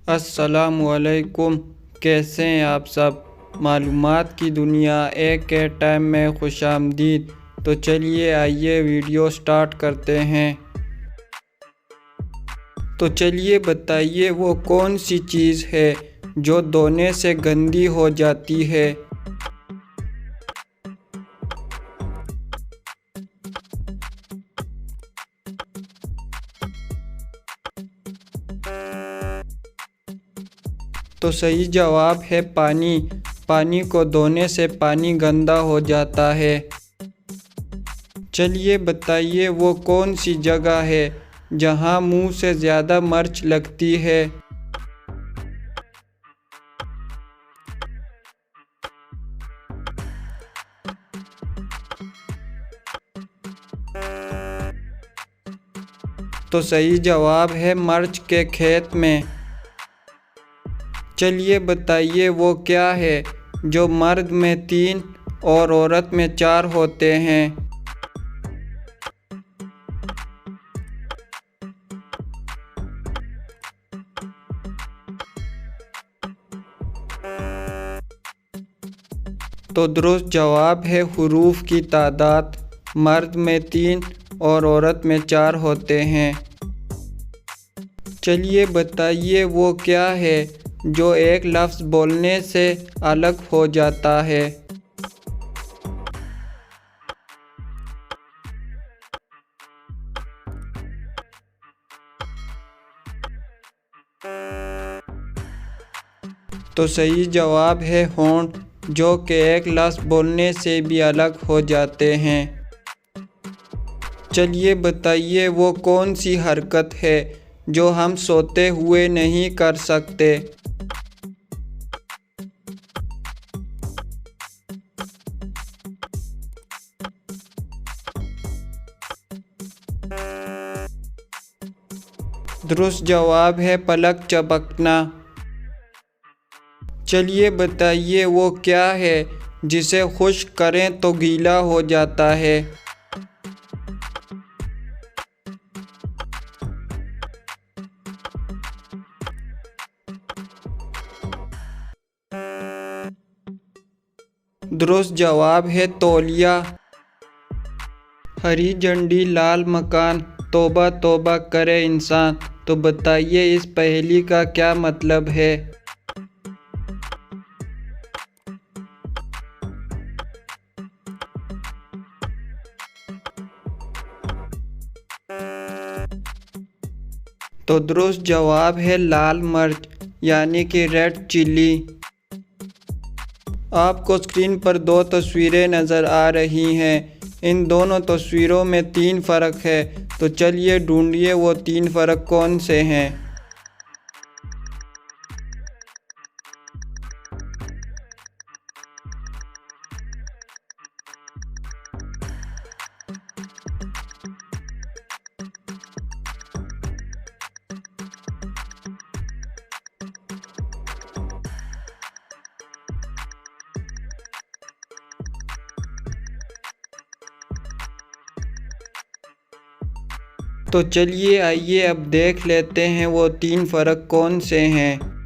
अस्सलामुअलैकुम। कैसे हैं आप सब। मालूमात की दुनिया एक के टाइम में खुशामदीद। तो चलिए आइए वीडियो स्टार्ट करते हैं। तो चलिए बताइए वो कौन सी चीज़ है जो धोने से गंदी हो जाती है। तो सही जवाब है पानी। पानी को धोने से पानी गंदा हो जाता है। चलिए बताइए वो कौन सी जगह है जहाँ मुंह से ज़्यादा मिर्च लगती है। तो सही जवाब है मिर्च के खेत में। चलिए बताइए वो क्या है जो मर्द में 3 और औरत में 4 होते हैं। तो दुरुस्त जवाब है हुरूफ की तादाद। मर्द में 3 और औरत में 4 होते हैं। चलिए बताइए वो क्या है जो एक लफ्ज़ बोलने से अलग हो जाता है। तो सही जवाब है होंठ, जो कि एक लफ्ज़ बोलने से भी अलग हो जाते हैं। चलिए बताइए वो कौन सी हरकत है जो हम सोते हुए नहीं कर सकते। दुरुस्त जवाब है पलक झपकना। चलिए बताइए वो क्या है जिसे खुश्क करें तो गीला हो जाता है। दुरुस्त जवाब है तौलिया। हरी झंडी लाल मकान, तौबा तौबा करे इंसान। तो बताइए इस पहेली का क्या मतलब है। तो दुरुस्त जवाब है लाल मिर्च, यानी कि रेड चिल्ली। आपको स्क्रीन पर 2 तस्वीरें नज़र आ रही हैं। इन दोनों तस्वीरों में 3 फ़र्क है। तो चलिए ढूंढिए वो 3 फ़र्क कौन से हैं। तो चलिए आइए अब देख लेते हैं वो 3 फ़र्क कौन से हैं।